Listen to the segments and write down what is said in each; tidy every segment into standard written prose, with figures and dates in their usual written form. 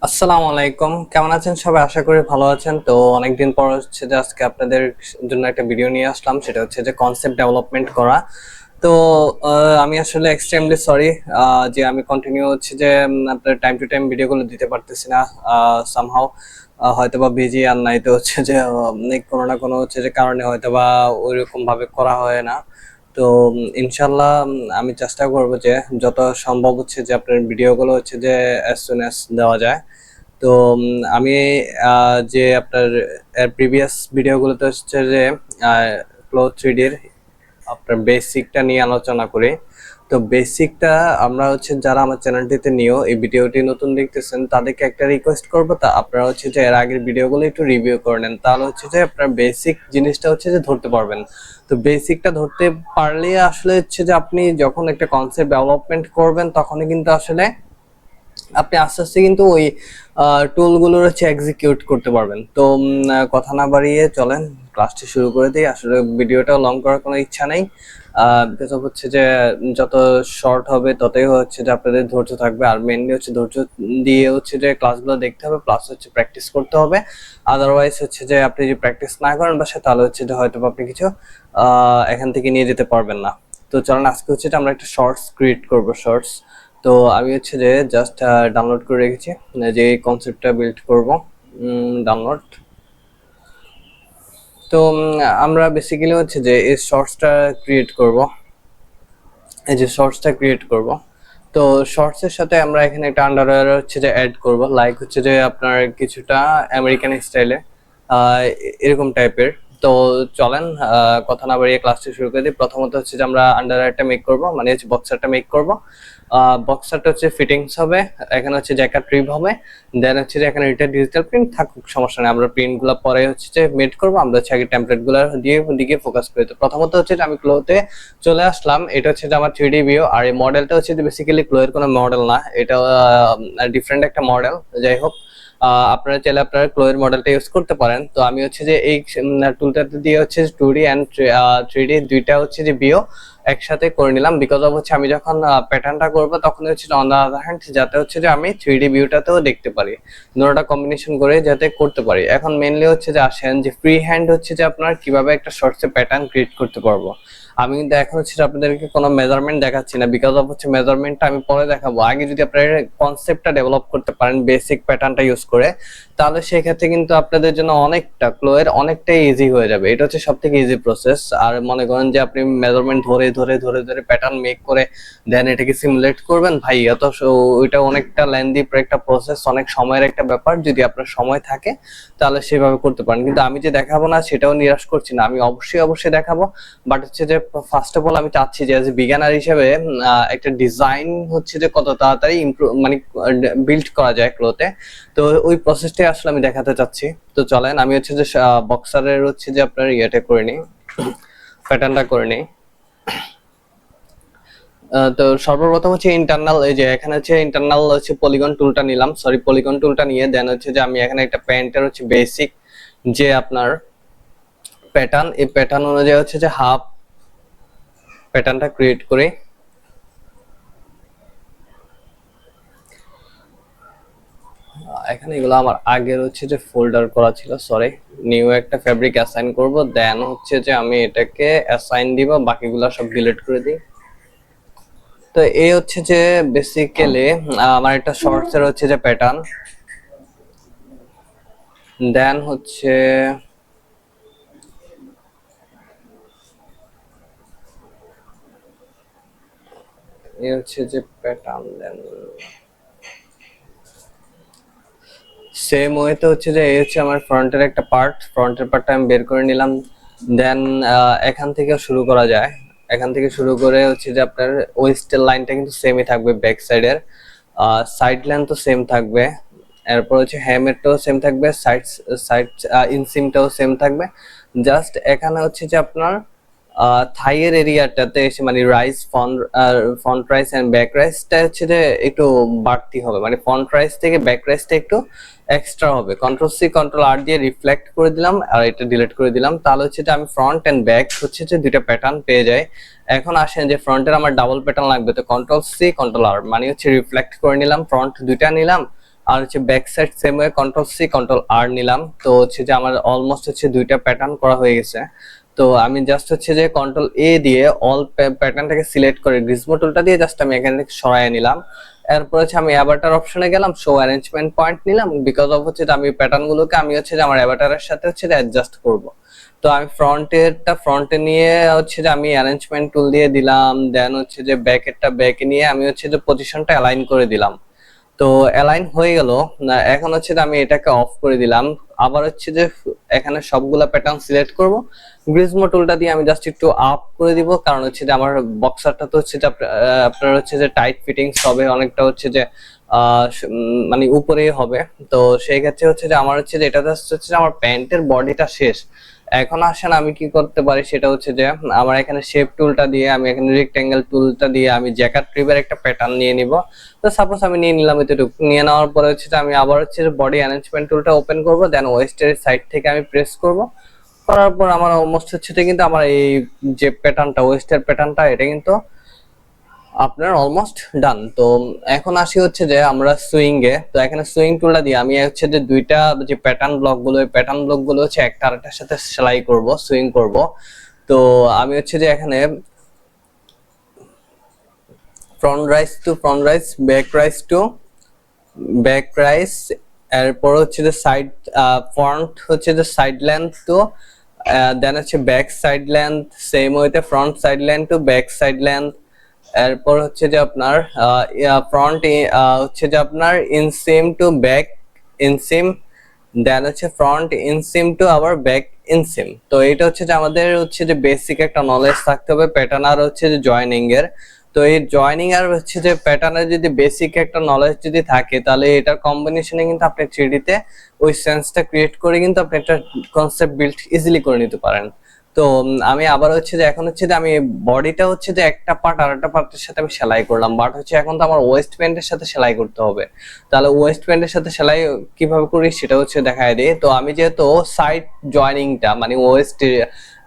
আসসালামু আলাইকুম, কেমন আছেন সবাই? আশা করি ভালো আছেন। তো অনেকদিন পর হচ্ছে যে আজকে আপনাদের জন্য একটা ভিডিও নিয়ে আসলাম, সেটা হচ্ছে যে কনসেপ্ট ডেভেলপমেন্ট করা। তো আমি আসলে এক্সট্রিমলি সরি যে আমি কন্টিনিউ হচ্ছে যে আপনার টাইম টু টাইম ভিডিওগুলো দিতে পারতেছি না। সামহাও হয়তো বা বিজি, আর নাই তো হচ্ছে যে কোনো না কোনো হচ্ছে যে কারণে হয়তো বা ওইরকম ভাবে করা হয় না। তো ইনশাল্লাহ আমি চেষ্টা করব যে যত সম্ভব হচ্ছে যে আপনার ভিডিওগুলো হচ্ছে যে অ্যাজ সুন অ্যাজ দেওয়া যায়। তো আমি যে আপনার প্রিভিয়াস ভিডিওগুলোতে হচ্ছে যে ফ্লো 3D-র আপনার বেসিকটা নিয়ে আলোচনা করি। তো বেসিকটা আমরা হচ্ছে যারা আমার চ্যানেলটিতে নিয়েও এই ভিডিওটি নতুন দেখতেছেন তাদেরকে একটা রিকোয়েস্ট করবো, তা আপনারা হচ্ছে যে এর আগের ভিডিওগুলো একটু রিভিউ করে নেন, তাহলে হচ্ছে যে আপনার বেসিক জিনিসটা হচ্ছে যে ধরতে পারবেন। তো বেসিকটা ধরতে পারলে আসলে হচ্ছে যে আপনি যখন একটা কনসেপ্ট ডেভেলপমেন্ট করবেন তখনই কিন্তু আসলে আপনি আস্তে আস্তে কিন্তু ওই টুলগুলোর হচ্ছে এক্সিকিউট করতে পারবেন। তো কথা না বাড়িয়ে চলেন ক্লাসটি শুরু করে দিই। আসলে ভিডিওটা লং করার কোনো ইচ্ছা নেই, বিকজ অফ হচ্ছে যে যত শর্ট হবে ততই হচ্ছে যে আপনাদের ধৈর্য থাকবে, আর মেনলি হচ্ছে ধৈর্য দিয়ে হচ্ছে যে ক্লাসগুলো দেখতে হবে, প্লাস হচ্ছে প্র্যাকটিস করতে হবে। আদারওয়াইজ হচ্ছে যে আপনি যদি প্র্যাকটিস না করেন বাসায়, তাহলে হচ্ছে যে হয়তো আপনি কিছু এখান থেকে নিয়ে যেতে পারবেন না। তো চলেন আজকে হচ্ছে যে আমরা একটা শর্টস ক্রিয়েট করবো। শর্টস, তো আমি হচ্ছে যে জাস্ট ডাউনলোড করে রেখেছি যে কনসেপ্টটা বিল্ড করব। ডাউনলোড। তো আমরা বেসিক্যালি হচ্ছে যে এই শর্টসটা ক্রিয়েট করব, এই যে শর্টসটা ক্রিয়েট করব। তো শর্টসের সাথে আমরা এখানে একটা আন্ডারওয়্যার হচ্ছে যে অ্যাড করব, লাইক হচ্ছে যে আপনার কিছুটা আমেরিকান স্টাইলে এরকম টাইপের। তো চলেন কথা না বাড়িয়ে ক্লাসটা শুরু করে দিই। প্রথমত হচ্ছে যে আমরা আন্ডারওয়্যারটা মেক করব, মানে হচ্ছে বক্সারটা মেক করব। বক্সারটা হচ্ছে ফিটিংস হবে, এখানে হচ্ছে জ্যাকেট ট্রিপ হবে, দেন হচ্ছে যে এখানে এটা ডিজিটাল প্রিন্ট থাকুক, সমস্যা নেই, আমরা প্রিন্টগুলো পরে হচ্ছে যে মেড করব। আমরা হচ্ছে আগে টেমপ্লেটগুলো দিয়ে দিকে ফোকাস করি। তো প্রথমত হচ্ছে যে আমি ক্লোতে চলে আসলাম, এটা হচ্ছে যে আমার 3D ভিউ, আর এই মডেলটা হচ্ছে যে বেসিক্যালি ক্লোয়ের কোনো মডেল না, এটা ডিফারেন্ট একটা মডেল। যাই হোক, আপনারা চাইলে আপনারা ক্লোয়ের মডেলটা ইউজ করতে পারেন। তো আমি হচ্ছে যে এই টুলটাতে দিয়ে হচ্ছে 2D অ্যান্ড 3D দুইটা হচ্ছে যে ভিউ একসাথে করে নিলাম, বিকজ অফ হচ্ছে আমি যখন প্যাটার্নটা করব তখন হচ্ছে অন দা আদার হ্যান্ড যাতে হচ্ছে যে আমি 3D ভিউটাতেও দেখতে পারি, দুটোটা কম্বিনেশন করে যাতে করতে পারি। এখন মেইনলি হচ্ছে যে আসেন যে ফ্রি হ্যান্ড হচ্ছে যে আপনার কিভাবে একটা শর্টসে প্যাটার্ন ক্রিয়েট করতে পারবো। আমি কিন্তু এখন হচ্ছে আপনাদেরকে কোনো মেজারমেন্ট দেখাচ্ছি না, বিকজ অফ হচ্ছে মেজারমেন্টটা আমি পরে দেখাবো। আগে যদি আপনারা কনসেপ্টটা ডেভেলপ করতে পারেন বেসিক প্যাটার্নটা ইউজ করে, তাহলে সেক্ষেত্রে কিন্তু আপনাদের জন্য অনেকটা ক্লোয়ের অনেকটাই ইজি হয়ে যাবে। এটা হচ্ছে সব থেকে ইজি প্রসেস। আর মনে করেন যে আপনি মেজারমেন্ট ধরে ধরে ধরে ধরে প্যাটার্ন মেক করে দেন এটাকে সিমুলেট করবেন, ভাই এত ওইটা অনেকটা লেন্দি একটা প্রসেস, অনেক সময়ের একটা ব্যাপার। যদি আপনার সময় থাকে তাহলে সেভাবে করতে পারেন, কিন্তু আমি যে দেখাবো না সেটাও নিরাশ করছি না, আমি অবশ্যই অবশ্যই দেখাবো। বাট হচ্ছে যে ফার্স্ট অফ অল আমি চাচ্ছি যে অ্যাজ এ বিগিনার হিসেবে একটা ডিজাইন হচ্ছে যে কত তাড়াতাড়ি ইমপ্রুভ মানে বিল্ড করা যায় ক্লোতে, তো ওই প্রসেসটাই আসলে আমি দেখাতে চাচ্ছি। তো চলেন আমি হচ্ছে যে বক্সারের হচ্ছে যে আপনার ইয়েটা করে নিই, প্যাটার্নটা করে নিই। তো সর্বপ্রথম হচ্ছে ইন্টারনাল, এই যে এখানে হচ্ছে ইন্টারনাল হচ্ছে পলিগন টুলটা নিলাম, সরি পলিগন টুলটা নিয়ে দেন হচ্ছে যে আমি এখানে একটা প্যান্টের হচ্ছে বেসিক যে আপনার প্যাটার্ন, এই প্যাটার্ন অনুযায়ী হচ্ছে যে হাফ প্যাটার্নটা ক্রিয়েট করি। এখানে এগুলো আমার আগের হচ্ছে যে ফোল্ডার করা ছিল, সরি, নিউ একটা ফ্যাব্রিক অ্যাসাইন করব, দেন হচ্ছে যে আমি এটাকে অ্যাসাইন দিব, বাকিগুলো সব ডিলিট করে দিই। তো এই হচ্ছে যে বেসিক্যালি আমার একটা শর্টস এর হচ্ছে যে প্যাটার্ন, দেন হচ্ছে এই হচ্ছে যে প্যাটার্ন, দেন সেম ওয়েতে হচ্ছে যে এই হচ্ছে আমার ফ্রন্টের একটা পার্ট, ফ্রন্টের পার্টটা আমি বের করে নিলাম। দেন এখান থেকে শুরু করা যায়, এখান থেকে শুরু করে হচ্ছে যে আপনার ওয়েস্টের লাইনটা কিন্তু সেমই থাকবে, ব্যাক সাইডের সাইড লাইন তো সেম থাকবে, এরপর হচ্ছে হ্যামেরটাও সেম থাকবে, সাইড সাইড ইনসিমটাও সেম থাকবে। জাস্ট এখানে হচ্ছে যে আপনার থাইয়ের এরিয়াটাতে এসে মানে rise front rise and back রাইসটা হচ্ছে যে একটু বাড়তি হবে, মানে ফ্রন্ট রাইস থেকে ব্যাক রাইসটা একটু এক্সট্রা হবে। কন্ট্রোল সি কন্ট্রোল আর দিয়ে রিফ্লেক্ট করে দিলাম, আর এটা ডিলিট করে দিলাম, তাহলে হচ্ছে যে আমি ফ্রন্ট এন্ড ব্যাক হচ্ছে যে দুইটা প্যাটার্ন পেয়ে যাই। এখন আসেন যে ফ্রন্টের আমার ডাবল প্যাটার্ন লাগবে, তো কন্ট্রোল সি কন্ট্রোল আর মানে হচ্ছে রিফ্লেক্ট করে নিলাম, ফ্রন্ট দুইটা নিলাম, আর হচ্ছে back side same way control C control R নিলাম। তো হচ্ছে যে আমার অলমোস্ট হচ্ছে দুইটা প্যাটার্ন করা হয়ে গেছে। তো আমি জাস্ট হচ্ছে যে কন্ট্রোল এ দিয়ে অল প্যাটার্নটাকে সিলেক্ট করে গ্রিজমো টুলটা দিয়ে জাস্ট আমি এখান থেকে সরাই নিলাম। এরপর হচ্ছে আমি অ্যাভাটার অপশনে গেলাম, শো অ্যারেঞ্জমেন্ট পয়েন্ট নিলাম, বিকজ অফ হচ্ছে আমি প্যাটার্ন গুলোকে আমি হচ্ছে যে আমার অ্যাভাটারের সাথে হচ্ছে যে অ্যাডজাস্ট করব। তো আমি ফ্রন্টে নিয়ে হচ্ছে যে আমি অ্যারেঞ্জমেন্ট টুল দিয়ে দিলাম, দেন হচ্ছে যে ব্যাকে নিয়ে আমি হচ্ছে যে পজিশনটা অ্যালাইন করে দিলাম। তো অ্যালাইন হয়ে গেল। এখন হচ্ছে যে আমি এটাকে অফ করে দিলাম। আবার হচ্ছে যে এখানে সবগুলা প্যাটার্ন সিলেক্ট করব, গ্রিজমো টুলটা দিয়ে আমি জাস্ট একটু আপ করে দিব, কারণ হচ্ছে যে আমার বক্সারটা তো হচ্ছে যে আপনার হচ্ছে যে টাইট ফিটিংস হবে, অনেকটা হচ্ছে যে মানে উপরে হবে। তো সেই ক্ষেত্রে হচ্ছে যে আমার হচ্ছে যে এটা হচ্ছে যে আমার প্যান্টের বডিটা শেষ। এখন আসেন আমি কি করতে পারি, সেটা হচ্ছে যে আমার এখানে শেপ টুলটা দিয়ে আমি এখানে রেক্টেঙ্গেল টুলটা দিয়ে আমি জ্যাকার্ড ট্রিপের একটা প্যাটার্ন নিয়ে নিব। তো সাপোজ আমি নিয়ে নিলাম এতটুকু, নিয়ে নেওয়ার পরে হচ্ছে যে আমি আবার হচ্ছে যে বডি অ্যারেঞ্জমেন্ট টুলটা ওপেন করব, দেন ওয়েস্টের সাইড থেকে আমি প্রেস করব। করার পর আমার অলমোস্ট হচ্ছে কিন্তু আমার এই যে প্যাটার্নটা ওয়েস্টের প্যাটার্নটা এটা কিন্তু আপনার অলমোস্ট ডান। তো এখন আসি হচ্ছে যে আমরা সুইং এ। তো এখানে সুইং টুলটা দিয়ে আমি হচ্ছে যে দুইটা যে প্যাটার্ন ব্লক গুলো, এই প্যাটার্ন ব্লক গুলো হচ্ছে একটা আরেকটার সাথে সেলাই করব, সুইং করব। তো আমি হচ্ছে যে এখানে front rise to front rise, back rise to back rise, এরপর হচ্ছে যে সাইড ফ্রন্ট হচ্ছে যে সাইড লেন্থ টু দেন হচ্ছে ব্যাক সাইড লেন্থ, সেম ওয়েতে front side length to back side length. এরপর হচ্ছে যে আপনার ফ্রন্ট হচ্ছে যে আপনার ইনসিম টু ব্যাক ইনসিম, দেন হচ্ছে ফ্রন্ট ইনসিম টু আবার ব্যাক ইনসিম। তো এটা হচ্ছে যে আমাদের হচ্ছে যে বেসিক একটা নলেজ থাকতে হবে প্যাটার্ন আর হচ্ছে যে জয়েনিং এর। তো এই জয়েনিং আর হচ্ছে যে প্যাটার্নের যদি বেসিক একটা নলেজ যদি থাকে, তাহলে এটার কম্বিনেশনে কিন্তু আপনি 3D তে ওই সেন্সটা ক্রিয়েট করে কিন্তু আপনি একটা কনসেপ্ট বিল্ড ইজিলি করে নিতে পারেন। তো আমি আবার হচ্ছে যে এখন হচ্ছে যে আমি বডিটা হচ্ছে যে একটা পার্ট আর একটা পার্টের সাথে আমি সেলাই করলাম, বাট হচ্ছে এখন তো আমার ওয়েস্ট প্যান্টের সাথে সেলাই করতে হবে। তাহলে ওয়েস্ট প্যান্টের সাথে সেলাই কিভাবে করি সেটা হচ্ছে দেখায় দিই। তো আমি যেহেতু সাইড জয়েনিংটা মানে ওয়েস্ট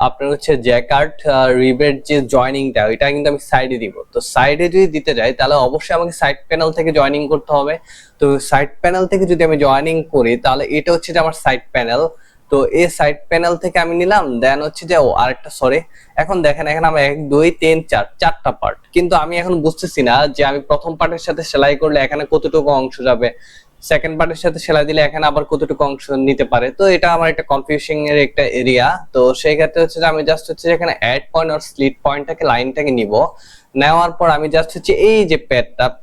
আপনার হচ্ছে জ্যাকার্ড রিবের যে জয়েনিংটা ওইটা কিন্তু আমি সাইডে দিব। তো সাইডে যদি দিতে যাই তাহলে অবশ্যই আমাকে সাইড প্যানেল থেকে জয়েনিং করতে হবে। তো সাইড প্যানেল থেকে যদি আমি জয়েনিং করি তাহলে এটা হচ্ছে যে আমার সাইড প্যানেল। তো এই সাইড প্যানেল থেকে আমি নিলাম, দেন হচ্ছে যে আরেকটা সরি, এখন দেখেন এখানে আমরা 1 2 3 4 চারটা পার্ট, কিন্তু আমি এখন বুঝতেছি না যে আমি প্রথম পার্টের সাথে সেলাই করলে এখানে কতটুকু অংশ যাবে, সেকেন্ড পার্টের সাথে সেলাই দিলে এখানে আবার কতটুকু অংশ নিতে পারে। তো এটা আমার একটা কনফিউজিং এর একটা এরিয়া। তো সেই ক্ষেত্রে হচ্ছে যে আমি জাস্ট হচ্ছে এখানে অ্যাড পয়েন্ট আর স্লিট পয়েন্টটাকে লাইনটাকে নিব, নেওয়ার পর আমি জাস্ট হচ্ছে এই যে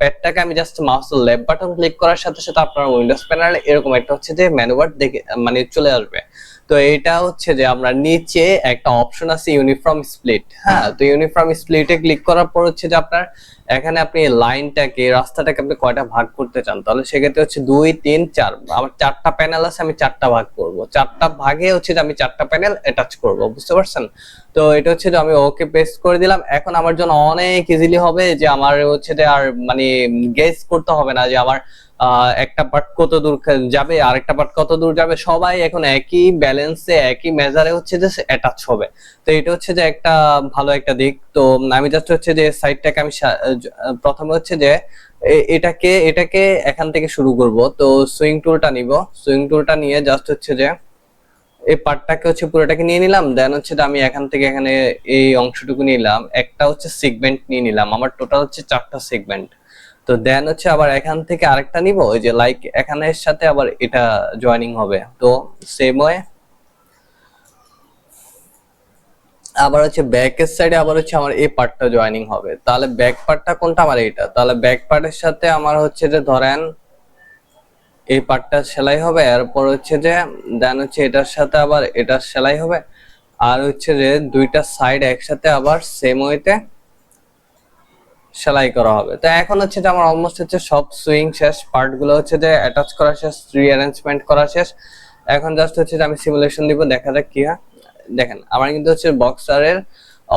প্যাডটাকে আমি জাস্ট মাউসের লেফট বাটন ক্লিক করার সাথে সাথে আপনার উইন্ডোজ প্যানেলে এরকম একটা হচ্ছে যে ম্যানুয়ার দেখে মানে চলে আসবে। তো এটা হচ্ছে যে আমরা নিচে একটা অপশন আছে ইউনিফর্ম স্প্লিট। হ্যাঁ, তো ইউনিফর্ম স্প্লিটে ক্লিক করার পর হচ্ছে যে আপনার এখানে আপনি লাইনটাকে রাস্তাটাকে আপনি কয়টা ভাগ করতে চান, তাহলে সেক্ষেত্রে হচ্ছে 2 3 4 আমার চারটা প্যানেল আছে, আমি চারটা ভাগ করব, চারটা ভাগে হচ্ছে যে আমি চারটা প্যানেল অ্যাটাচ করব, বুঝতে পারছেন? তো এটা হচ্ছে যে আমি ওকে পেস্ট করে দিলাম। এখন আমার জন্য অনেক ইজিলি হবে যে আমার হচ্ছে যে আর মানে গেস করতে হবে না যে আমার একটা পার্ট কত দূর যাবে আরেকটা পার্ট কত দূর যাবে, সবাই এখন একই ব্যালেন্সে একই মেজারে হচ্ছে যে অ্যাটাচ হবে। তো এটা হচ্ছে যে একটা ভালো একটা দিক। তো আমি জাস্ট হচ্ছে যে সাইডটাকে আমি প্রথমে হচ্ছে যে এটাকে এটাকে এখান থেকে শুরু করব। তো সুইং টুলটা নিব, সুইং টুলটা নিয়ে জাস্ট হচ্ছে যে এই পার্টটাকে হচ্ছে পুরোটাকে নিয়ে নিলাম, দেন হচ্ছে আমি এখান থেকে এখানে এই অংশটুকু নিলাম, একটা হচ্ছে সেগমেন্ট নিয়ে নিলাম, আমার টোটাল হচ্ছে 4টা সেগমেন্ট। তো দেন হচ্ছে আবার এখান থেকে আরেকটা নিব, ওই যে লাইক এখানের সাথে আবার এটা জয়েনিং হবে। তো সেম ওয়ে আবার হচ্ছে ব্যাকের সাইডে আবার হচ্ছে আমার এই পার্টটা জয়েনিং হবে। তাহলে ব্যাক পার্টটা কোনটা, আমার এইটা। তাহলে ব্যাক পার্টের সাথে আমার হচ্ছে যে ধরেন এই পার্টটা সেলাই হবে, এরপর হচ্ছে যে দেন হচ্ছে এটার সাথে আবার এটা সেলাই হবে, আর হচ্ছে যে দুইটা সাইড একসাথে আবার সেম ওয়েতে সেলাই করা হবে। তো এখন হচ্ছে যে আমার অলমোস্ট হচ্ছে সব সুইং শেষ, পার্ট গুলো হচ্ছে যে অ্যাটাচ করা শেষ, রিঅ্যারেঞ্জমেন্ট করা শেষ। এখন জাস্ট হচ্ছে যে আমি সিমুলেশন দিব, দেখা যাক কি হয়। দেখেন আমার কিন্তু হচ্ছে বক্সারের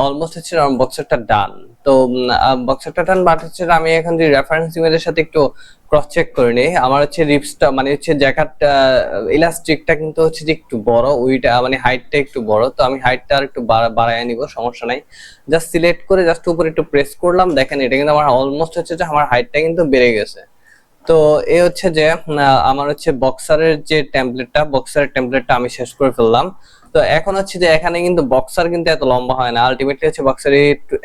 অলমোস্ট হচ্ছে আমার বক্সারটা ডান। তো বক্সারটা ডান, বাট হচ্ছে আমি এখন যে রেফারেন্স ইমেজের সাথে একটু ক্রস চেক করে নিই, আমার হচ্ছে রিপসটা মানে হচ্ছে জ্যাকেটটা ইলাস্টিকটা কিন্তু হচ্ছে যে একটু বড়, ওইটা মানে হাইটটা একটু বড়। তো আমি হাইটটা আর একটু বাড়ায় নিব, সমস্যা নাই। জাস্ট সিলেক্ট করে জাস্ট উপরে একটু প্রেস করলাম, দেখেন এটা কিন্তু আমার অলমোস্ট হচ্ছে যে আমার হাইটটা কিন্তু বেড়ে গেছে। তো এ হচ্ছে যে আমার হচ্ছে বক্সারের যে টেমপ্লেটটা আমি শেষ করে ফেললাম। তো এখন হচ্ছে যে এখানে কিন্তু বক্সার কিন্তু এত লম্বা হয় না, আলটিমেটলি হচ্ছে বক্সার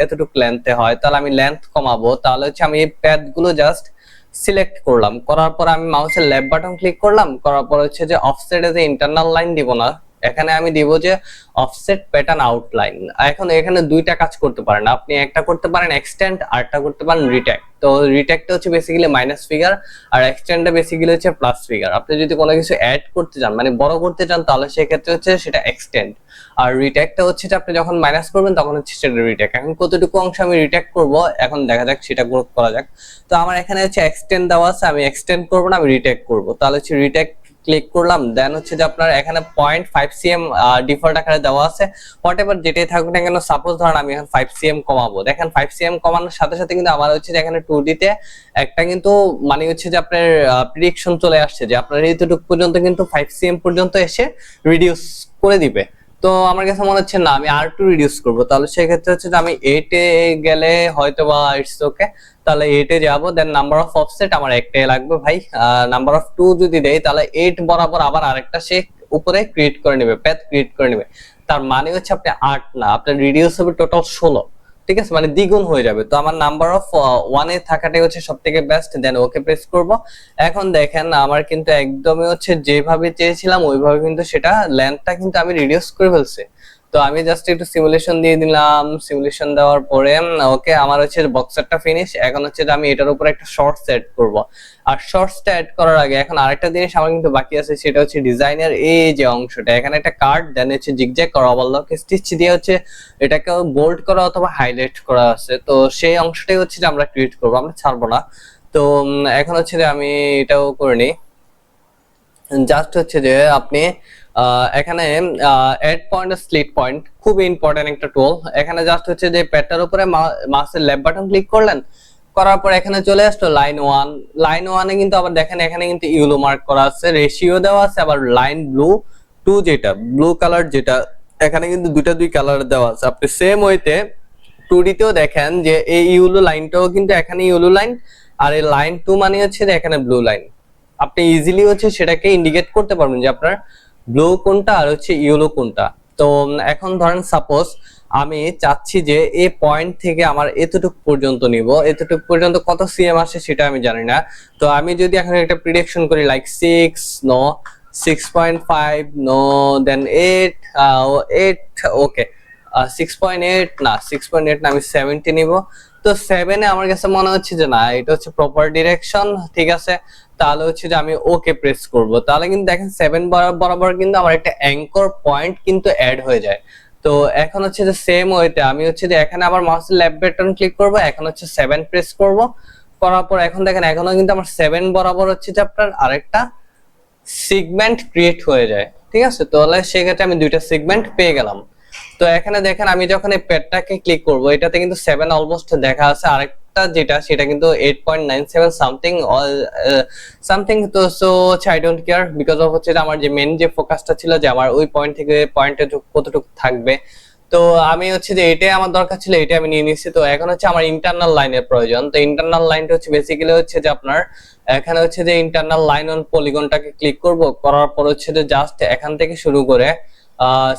এতটুকু লেন্থে হয়। তাহলে আমি লেন্থ কমাবো, তাহলে হচ্ছে আমি এই প্যাড গুলো জাস্ট সিলেক্ট করলাম, করার পর আমি মাউসের লেফট বাটন ক্লিক করলাম, করার পর হচ্ছে যে অফসেটে যে ইন্টারনাল লাইন দিব না, এখানে আমি দিব যে অফসেট প্যাটার্ন আউটলাইন। এখন এখানে দুইটা কাজ করতে পারেন আপনি, একটা করতে পারেন এক্সটেন্ড, আরটা করতে পারেন রিট্যাক্ট। তো রিট্যাক্টটা হচ্ছে বেসিক্যালি মাইনাস ফিগার, আর এক্সটেন্ডটা বেসিক্যালি হচ্ছে প্লাস ফিগার। আপনি যদি কোনো কিছু অ্যাড করতে চান মানে বড় করতে চান, তাহলে সেক্ষেত্রে হচ্ছে সেটা এক্সটেন্ড, আর রিট্যাক্টটা হচ্ছে যে আপনি যখন মাইনাস করবেন তখন হচ্ছে সেটা রিট্যাক্ট। এখন কতটুকু অংশ আমি রিট্যাক্ট করব এখন দেখা যাক, সেটা গ্রোথ করা যাক। তো আমার এখানে হচ্ছে এক্সটেন্ড দেওয়া আছে, আমি এক্সটেন্ড করব না, আমি রিট্যাক্ট করব। তাহলে হচ্ছে রিট্যাক্ট ক্লিক করলাম, দেন হচ্ছে যে আপনার এখানে 0.5 cm ডিফল্ট আকারে দেওয়া আছে, হোয়াটএভার যেটাই থাকুক না কেন। সাপোজ ধরেন আমি এখন 5 cm কমাবো, দেখেন 5 cm কমানোর সাথে সাথে কিন্তু আমার হচ্ছে যে এখানে 2D তে একটা কিন্তু মানে হচ্ছে যে আপনার প্রেডিকশন চলে আসছে যে আপনার এতটুকু পর্যন্ত কিন্তু 5 cm পর্যন্ত এসে রিডিউস করে দিবে। তো আমার কাছে মনে হচ্ছে না, আমি আর একটু রিডিউস করবো। তাহলে সেক্ষেত্রে হচ্ছে যে আমি 8 এ গেলে হয়তো বা ইটস ওকে, তাহলে 8 এ যাবো। দেন নাম্বার অফ অফসেট আমার একটাই লাগবে ভাই, নাম্বার অফ 2 যদি দেই তাহলে 8 বরাবর আবার আরেকটা সে উপরে ক্রিয়েট করে নেবে, প্যাথ ক্রিয়েট করে নেবে। তার মানে হচ্ছে আপনি 8 না, আপনার রিডিউস হবে টোটাল 16, ঠিক আছে, মানে দ্বিগুণ হয়ে যাবে। তো আমার নাম্বার অফ 1 এ থাকাটাই হচ্ছে সবথেকে বেস্ট। দেন ওকে প্রেস করব। এখন দেখেন আমার কিন্তু একদমই হচ্ছে যেভাবে চেয়েছিলাম ওইভাবে কিন্তু সেটা লেন্থটা কিন্তু আমি রিডিউস করে ফেলছি। তো আমি জাস্ট একটু সিমুলেশন দিয়ে দিলাম, সিমুলেশন দেওয়ার পরে ওকে আমার হচ্ছে বক্সারটা ফিনিশ। এখন হচ্ছে যে আমি এটার উপর একটা শর্টস অ্যাড করব। আর শর্টসটা অ্যাড করার আগে এখন আরেকটা জিনিস আমার কিন্তু বাকি আছে, সেটা হচ্ছে ডিজাইনের এই যে অংশটা, এখানে একটা কার্ড, দেন হচ্ছে জিগজ্যাগ করা, ওভারলক স্টিচ দিয়ে হচ্ছে এটাকে বোল্ড করা অথবা হাইলাইট করা আছে। তো সেই অংশটাই হচ্ছে যে আমরা ক্রিয়েট করব, আমরা ছাড়বো না। তো এখন হচ্ছে যে আমি এটাও করে নিই। জাস্ট হচ্ছে যে আপনি এখানে এড পয়েন্ট স্প্লিট পয়েন্ট খুব ইম্পর্টেন্ট একটা টুল। এখানে জাস্ট হচ্ছে যে প্যাডটার উপরে মাউসের লেফট বাটন ক্লিক করলেন, করার পর এখানে চলে আসলো লাইন 1। লাইন 1 এ কিন্তু আবার দেখেন এখানে কিন্তু ইউলো মার্ক করা আছে, রেশিও দেওয়া আছে, আবার লাইন ব্লু 2 যেটা ব্লু কালার যেটা এখানে কিন্তু দুই কালার দেওয়া আছে। আপনি সেম ওয়েতে 2D তেও দেখেন যে এই ইউলো লাইনটাও কিন্তু এখানে ইউলো লাইন, আর এই লাইন 2 মানে হচ্ছে যে এখানে ব্লু লাইন। আপনি ইজিলি হচ্ছে সেটাকে ইন্ডিকেট করতে পারবেন যে আপনার ব্লু কোনটা আর হচ্ছে ইয়েলো কোনটা। তো এখন ধরেন সাপোজ আমি চাচ্ছি যে এই পয়েন্ট থেকে আমার এতটুকু পর্যন্ত নিব, এতটুকু পর্যন্ত কত সিএম আসে সেটা আমি জানি না। তো আমি যদি এখন একটা প্রেডিকশন করি লাইক 6 নো, 6.5 নো, দেন 8 ওকে, 6.8 না, 6.8 না, আমি 70 নিব। তো 7 এ আমার কাছে মনে হচ্ছে যে না, এটা হচ্ছে প্রপার ডিরেকশন, ঠিক আছে। তাহলে হচ্ছে যে আমি ওকে প্রেস করব। তাহলে কিন্তু দেখেন 7 বরাবর কিন্তু আমার একটা অ্যাঙ্কর পয়েন্ট কিন্তু অ্যাড হয়ে যায়। তো এখন হচ্ছে যে সেম ওয়েতে আমি হচ্ছে যে এখানে আবার মাউসের লেফট বাটন ক্লিক করব, এখন হচ্ছে 7 প্রেস করব, করার পর এখন দেখেন এখনো কিন্তু আমার 7 বরাবর হচ্ছে যে আপনার আরেকটা সেগমেন্ট ক্রিয়েট হয়ে যায়, ঠিক আছে। তাহলে সেক্ষেত্রে আমি দুইটা সেগমেন্ট পেয়ে গেলাম। তো এখানে দেখেন আমি যখন এই প্যাডটাকে ক্লিক করব, এটাতে কিন্তু 7 অলমোস্ট দেখা আছে, আরেকটা যেটা সেটা কিন্তু 8.97 সামথিং সামথিং। তো so I don't care, because of হচ্ছে আমার যে মেন যে ফোকাসটা ছিল যে আমার ওই পয়েন্ট থেকে পয়েন্টে কতটুকু থাকবে। তো আমি হচ্ছে যে এটাই আমার দরকার ছিল, এটা আমি নিয়ে নিচ্ছি। তো এখন হচ্ছে আমার ইন্টারনাল লাইনের প্রয়োজন। তো ইন্টারনাল লাইনটা হচ্ছে বেসিক্যালি হচ্ছে যে আপনার এখানে হচ্ছে যে ইন্টারনাল লাইন অন পলিগনটাকে ক্লিক করব, করার পর হচ্ছে যে জাস্ট এখান থেকে শুরু করে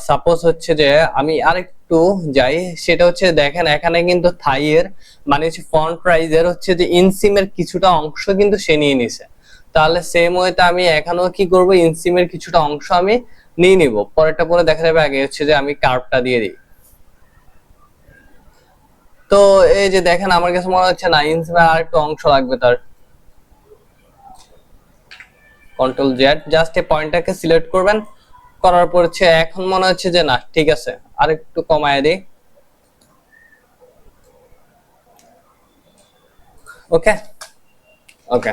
সাপোজ হচ্ছে যে আমি আরেকটু যাই, সেটা হচ্ছে দেখেন এখানে কিন্তু থাইয়ের মানে হচ্ছে ফন্ট প্রাইজের হচ্ছে যে ইনসিমের কিছুটা অংশ কিন্তু সে নিয়ে নিছে। তাহলে সেম ওয়েতে আমি এখানেও কি করব, ইনসিমের কিছুটা অংশ আমি নিয়ে নিব, পরেরটা পরে দেখা যাবে। আগে হচ্ছে যে আমি কার্ভটা দিয়ে দিই। তো এই যে দেখেন আমার কাছে মনে হচ্ছে না, ইনসিমের আর একটু অংশ লাগবে। তার কন্ট্রোল জেড, জাস্ট এই পয়েন্টটাকে সিলেক্ট করবেন, করার পর হচ্ছে এখন মনে হচ্ছে যে না ঠিক আছে, আর একটু কমায় দিই। ওকে ওকে।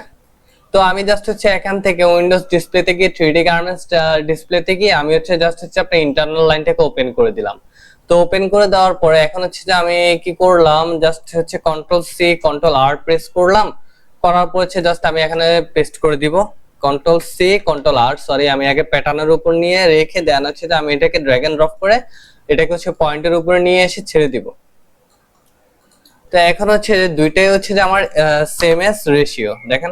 তো আমি জাস্ট হচ্ছে এখান থেকে উইন্ডোজ ডিসপ্লে থেকে 3D গার্মেন্টস ডিসপ্লে থেকে আমি হচ্ছে জাস্ট হচ্ছে আপনার ইন্টারনাল লাইনটাকে ওপেন করে দিলাম। তো ওপেন করে দেওয়ার পরে এখন হচ্ছে যে আমি কি করলাম, জাস্ট হচ্ছে কন্ট্রোল সি কন্ট্রোল আর প্রেস করলাম, করার পর হচ্ছে জাস্ট আমি এখানে পেস্ট করে দিব। কন্ট্রোল সি কন্ট্রোল আর, সরি, আমি আগে প্যাটার্নের উপর নিয়ে রেখে দেন হচ্ছে যে আমি এটাকে ড্র্যাগ এন্ড ড্রপ করে এটাকে হচ্ছে পয়েন্টের উপরে নিয়ে এসে ছেড়ে দিব। তো এখন হচ্ছে দুইটাই হচ্ছে যে আমার সেম এস রেশিও, দেখেন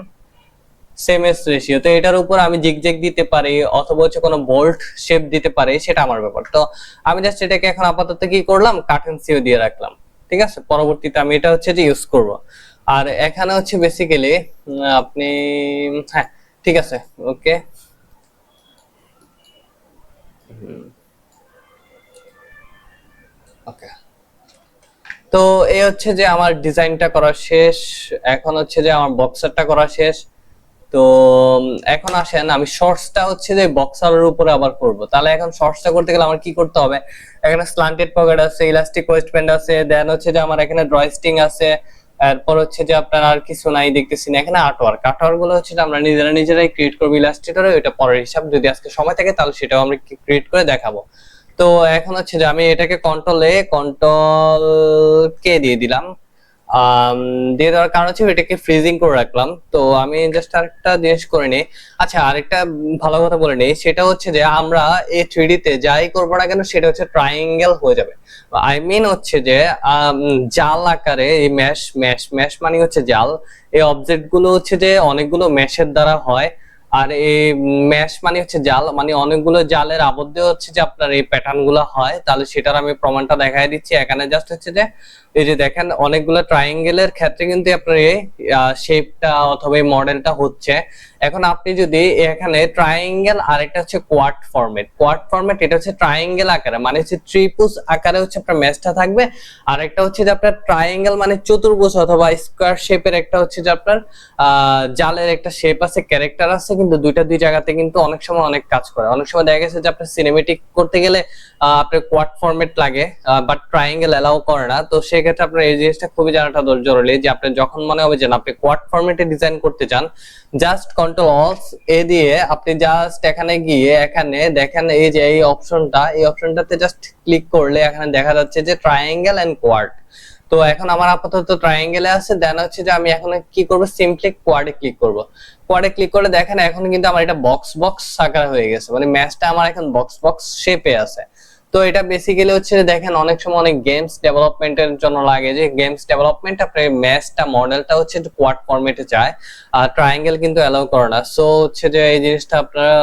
সেম এস রেশিও। তো এটার উপর আমি জিগজ্যাগ দিতে পারি অথবা হচ্ছে কোনো বোল্ট শেপ দিতে পারি, সেটা আমার ব্যাপার। তো আমি জাস্ট এটাকে এখন আপাতত কি করলাম, কার্টেন সিও দিয়ে রাখলাম। ঠিক আছে, পরবর্তীতে আমি এটা হচ্ছে যে ইউজ করব। আর এখানে হচ্ছে বেসিক্যালি আপনি, হ্যাঁ ঠিক আছে, ওকে। ওকে, তো এই হচ্ছে যে আমার ডিজাইনটা করা শেষ। এখন হচ্ছে যে আমার বক্সারটা করা শেষ। তো এখন আসেন আমি শর্টসটা হচ্ছে যে বক্সারের উপরে আবার করব। তাহলে এখন শর্টসটা করতে গেলে আমার কি করতে হবে, এখানে স্ল্যান্টেড পকেট আছে, ইলাস্টিক ওয়েস্টব্যান্ড আছে, দেন হচ্ছে যে আমার এখানে ড্রয়স্টিং আছে, এরপর হচ্ছে যে আপনার আর কিছু নাই দেখতেছি না এখানে। আর্টওয়ার্ক গুলো হচ্ছে যে আমরা নিজেরাই ক্রিয়েট করব ইলাস্ট্রেটরে, ওটা পরের হিসাব, যদি আজকে সময় থাকে তাহলে সেটাও আমরা ক্রিয়েট করে দেখাবো। তো এখন হচ্ছে যে আমি এটাকে কন্ট্রোল কে দিয়ে দিলাম। দিয়ে দেওয়ার কারণ হচ্ছে এটাকে ফ্রিজিং করে রাখলাম। তো আমি জাস্ট আরেকটা জিনিস করে নিই। আচ্ছা, আরেকটা ভালো কথা বলে নিই, সেটা হচ্ছে যে আমরা এই 3D তে যাই করবো না কেন সেটা হচ্ছে ট্রায়াঙ্গেল হয়ে যাবে। আই মিন হচ্ছে যে জাল আকারে এই ম্যাশ মানে হচ্ছে জাল। এই অবজেক্ট গুলো হচ্ছে যে অনেকগুলো ম্যাশের দ্বারা হয়। আর এই ম্যাশ মানে হচ্ছে জাল, মানে অনেকগুলো জালের আবদ্ধ হচ্ছে যে আপনার এই প্যাটার্ন গুলো হয়। তাহলে সেটার আমি প্রমাণটা দেখাই দিচ্ছি। এখানে জাস্ট হচ্ছে যে এই যে দেখেন অনেকগুলো ট্রায়াঙ্গেলের ক্ষেত্রে কিন্তু আপনার এই শেপটা অথবা এই মডেলটা হচ্ছে। এখন আপনি যদি এখানে ট্রায়াঙ্গেল আর একটা হচ্ছে কোয়াড ফরম্যাট, এটা হচ্ছে ট্রায়াঙ্গেল আকারে, মানে হচ্ছে ত্রিভুজ আকারে হচ্ছে আপনার ম্যাচটা থাকবে। আর একটা হচ্ছে যে আপনার ট্রায়াঙ্গেল মানে চতুর্ভুজ অথবা স্কোয়ার শেপের একটা হচ্ছে যে আপনার জালের একটা শেপ আছে, ক্যারেক্টার আছে, কিন্তু দুই জায়গাতে কিন্তু অনেক সময় অনেক কাজ করে। অনেক সময় দেখা গেছে যে আপনার সিনেমেটিক করতে গেলে আপনার কোয়াড ফরম্যাট লাগে, বাট ট্রায়াঙ্গেল এলাও করে না। তো সেক্ষেত্রে আপনার এই জিনিসটা খুবই জানাটা জরুরি যে আপনি যখন মনে হবে যে আপনি কোয়াড ফরম্যাটে ডিজাইন করতে চান, জাস্ট কন্ট্রোল অল্ট এ দিয়ে আপনি জাস্ট এখানে গিয়ে এখানে দেখেন এই যে এই অপশনটাতে জাস্ট ক্লিক করলে এখানে দেখা যাচ্ছে যে ট্রায়াঙ্গেল এন্ড কোয়াড। তো এখন আমার আপাতত ট্রায়াঙ্গেলে আছে, দেন হচ্ছে যে আমি এখন কি করব, সিম্পলি কোয়াডে ক্লিক করব। কোয়াডে ক্লিক করলে দেখেন এখন কিন্তু আমার এটা বক্স আকার হয়ে গেছে, মানে ম্যাচটা আমার এখন বক্স শেপে আছে। তো এটা বেসিক্যালি হচ্ছে দেখেন অনেক সময় অনেক গেমস ডেভেলপমেন্টের জন্য লাগে, যে গেমস ডেভেলপমেন্ট আপনার ম্যাচটা মডেলটা হচ্ছে কোয়াড ফরম্যাটে চায়, আর ট্রায়াঙ্গেল কিন্তু অ্যালাউ করে না। সো হচ্ছে যে এই জিনিসটা আপনারা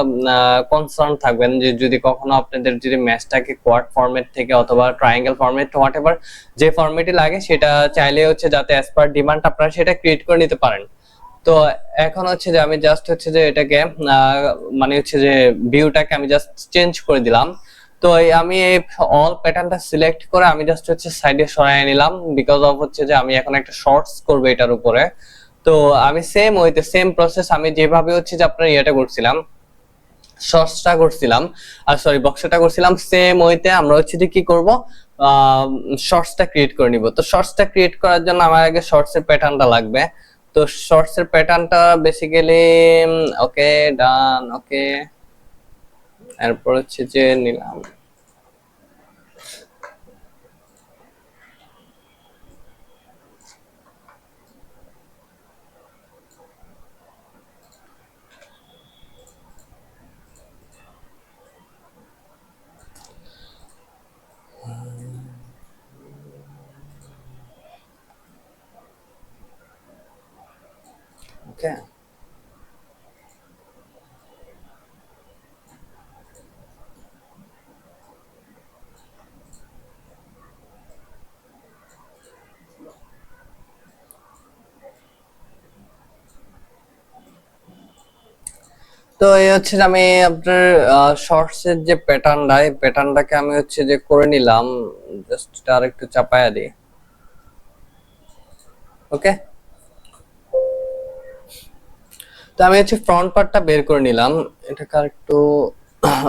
কনসার্ন থাকবেন যে যদি কখনো আপনাদের যদি ম্যাচটাকে কোয়াড ফরম্যাট থেকে অথবা ট্রায়াঙ্গেল ফরম্যাট হোয়াটএভার যে ফরম্যাটে লাগে সেটা চাইলে হচ্ছে যাতে অ্যাজ পার ডিমান্ড আপনারা সেটা ক্রিয়েট করে নিতে পারেন। তো এখন হচ্ছে যে আমি জাস্ট হচ্ছে যে এটাকে মানে হচ্ছে যে ভিউটাকে আমি জাস্ট চেঞ্জ করে দিলাম। তো আমি এই অল প্যাটার্নটা সিলেক্ট করে আমি জাস্ট হচ্ছে সাইডে সরাই নিলাম, বিকজ অফ হচ্ছে যে আমি এখন একটা শর্টস করব এটার উপরে। তো আমি সেম প্রসেস আমি যেভাবে হচ্ছে যে আপনার ইয়েটা করছিলাম, শর্টসটা করছিলাম, আর সরি বক্সটা করছিলাম, সেম ওইতে আমরা হচ্ছে যে কি করব, শর্টসটা ক্রিয়েট করে নিব। তো শর্টসটা ক্রিয়েট করার জন্য আমার আগে শর্টসের প্যাটার্নটা লাগবে। তো শর্টসের প্যাটার্নটা বেসিক্যালি ওকে ডান, ওকে, এরপর হচ্ছে যে নিলাম। ওকে, তো এই হচ্ছে যে আমি আপনার শর্টস এর যে প্যাটার্নটা, এই প্যাটার্নটাকে আমি হচ্ছে যে করে নিলাম, জাস্ট আর একটু চাপায়া দিই। ওকে, তো আমি হচ্ছে ফ্রন্ট পার্টটা বের করে নিলাম, এটাকে আর একটু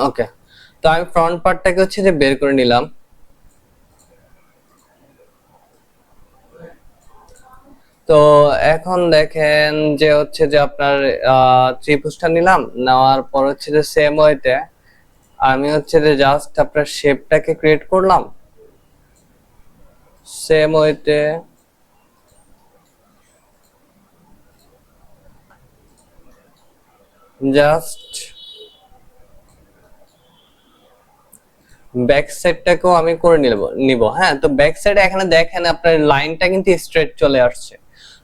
ওকে। তো আমি ফ্রন্ট পার্টটাকে হচ্ছে যে বের করে নিলাম। তো এখন দেখেন যে হচ্ছে যে আপনার ত্রিভুজটা নিলাম, নেওয়ার পর হচ্ছে যে সেম ওয়েতে আমি হচ্ছে যে জাস্ট আপনার শেপটাকে ক্রিয়েট করলাম সেম ওয়েতে। জাস্ট ব্যাক সাইডটাকেও আমি করে নিব। হ্যাঁ, তো ব্যাক সাইডে এখানে দেখেন আপনার লাইনটা কিন্তু স্ট্রেট চলে আসছে।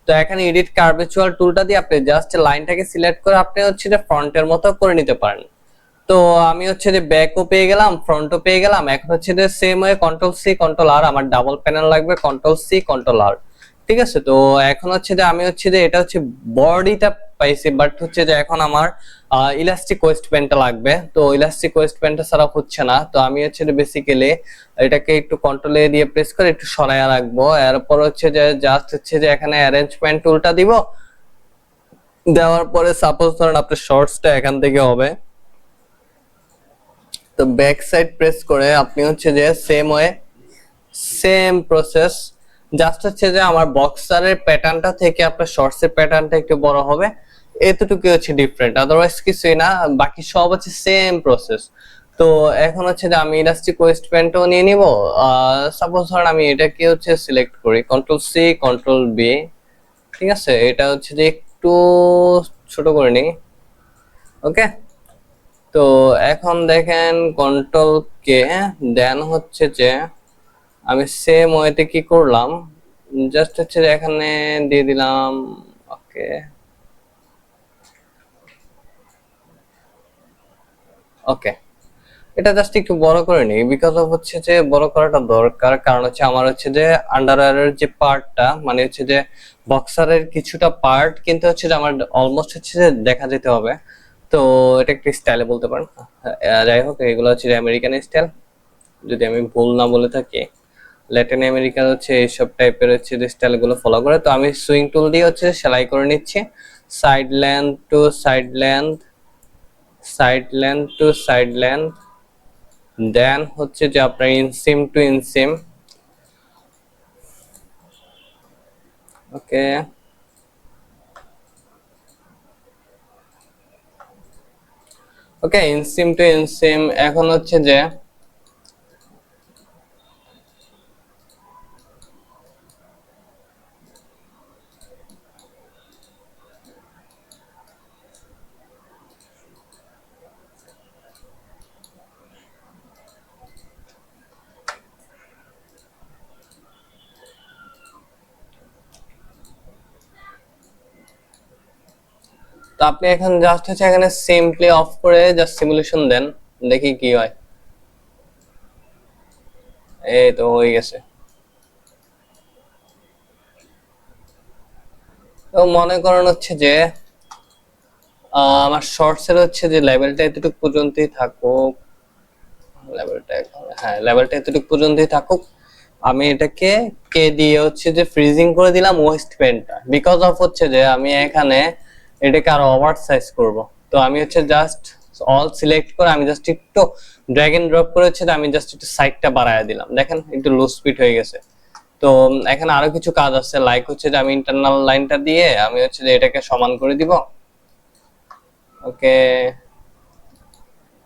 তো এখানে এডিট কার্ভেচুয়াল টুলটা দিয়ে আপনি জাস্ট লাইনটাকে সিলেক্ট করে আপনি হচ্ছে যে ফ্রন্টের মতো করে নিতে পারেন। তো আমি হচ্ছে যে ব্যাকও পেয়ে গেলাম, ফ্রন্টও পেয়ে গেলাম। এখন হচ্ছে যে same way control C control R, আমার ডাবল প্যানেল লাগবে, কন্ট্রোল সি কন্ট্রোল আর। ঠিক আছে, তো এখন হচ্ছে যে আমি হচ্ছে যে এটা হচ্ছে বডিটা পাইছি, বাট হচ্ছে যে এখন আমার ইলাস্টিক ওয়েস্ট প্যান্টটা লাগবে। তো ইলাস্টিক ওয়েস্ট প্যান্টটা ছাড়া হচ্ছে না। তো আমি হচ্ছে যে বেসিক্যালি এটাকে একটু কন্ট্রোল এ দিয়ে প্রেস করে একটু সরাইয়া রাখবো। এরপর হচ্ছে যে জাস্ট হচ্ছে যে এখানে অ্যারেঞ্জমেন্ট টুলটা দিব। দেওয়ার পরে সাপোজ ধরেন আপনার শর্টসটা এখান থেকে হবে, তো ব্যাক সাইড প্রেস করে আপনি হচ্ছে যে same way same process, just হচ্ছে যে আমার বক্সারের প্যাটার্নটা থেকে আপনার শর্টসের প্যাটার্নটা একটু বড় হবে, এতটুকু হচ্ছে ডিফারেন্ট, আদারওয়াইজ কিছুই না, বাকি সব হচ্ছে সেম প্রসেস। তো এখন হচ্ছে যে আমি ইলাস্টিক ওয়েস্ট প্যান্টও নিয়ে নিব। সাপোজ ধরেন আমি এটাকে হচ্ছে সিলেক্ট করি, কন্ট্রোল সি কন্ট্রোল বি। ঠিক আছে, এটা হচ্ছে যে একটু ছোট করে নিই। ওকে, তো এখন দেখেন কন্ট্রোল কে, দেন হচ্ছে যে আমি সেম ওয়েতে কি করলাম, জাস্ট হচ্ছে যে এখানে দিয়ে দিলাম। ওকে ওকে, এটা জাস্ট একটু বড় করে নিই, বিকজ অফ হচ্ছে যে বড় করাটা দরকার, কারণ হচ্ছে আমার হচ্ছে যে আন্ডারওয়্যারের যে পার্টটা, মানে হচ্ছে যে বক্সারের কিছুটা পার্ট কিন্তু হচ্ছে যে আমার অলমোস্ট হচ্ছে যে দেখা যেতে হবে। তো এটা একটু স্টাইলে বলতে পারেন। যাই হোক, এগুলো হচ্ছে যে আমেরিকান স্টাইল, যদি আমি ভুল না বলে থাকি। ল্যাটিন আমেরিকার হচ্ছে এইসব টাইপের হচ্ছে যে স্টাইলগুলো ফলো করে। তো আমি সুইং টুল দিয়ে হচ্ছে সেলাই করে নিচ্ছি, side length to side length, side length to side length, then হচ্ছে যে আপনার ইনসিম টু ইনসিম। ওকে, ওকে, ইনসিম টু ইনসিম। এখন হচ্ছে যে তো আপনি এখন জাস্ট হচ্ছে এখানে সিম্পলি অফ করে জাস্ট সিমুলেশন দেন, দেখি কি হয়। এই তো হয়ে গেছে। তো মনে করেন হচ্ছে যে আমার শর্টস এর হচ্ছে যে লেভেলটা এতটুকু পর্যন্তই থাকুক, লেভেলটা, হ্যাঁ লেভেলটা এতটুকু পর্যন্তই থাকুক। আমি এটাকে কে দিয়ে হচ্ছে যে ফ্রিজিং করে দিলাম ওয়েস্ট প্যান্টটা, বিকজ অফ হচ্ছে যে আমি এখানে এটাকে আরো ওভার সাইজ করব। তো আমি হচ্ছে জাস্ট অল সিলেক্ট করে আমি জাস্ট একটু ড্র্যাগ এন্ড ড্রপ করে হচ্ছে আমি জাস্ট একটু সাইডটা বাড়ায় দিলাম, দেখেন একটু লুজ ফিট হয়ে গেছে। তো এখানে আরো কিছু কাজ আছে, লাইক হচ্ছে যে আমি ইন্টারনাল লাইনটা দিয়ে আমি হচ্ছে যে এটাকে সমান করে দিব। ওকে,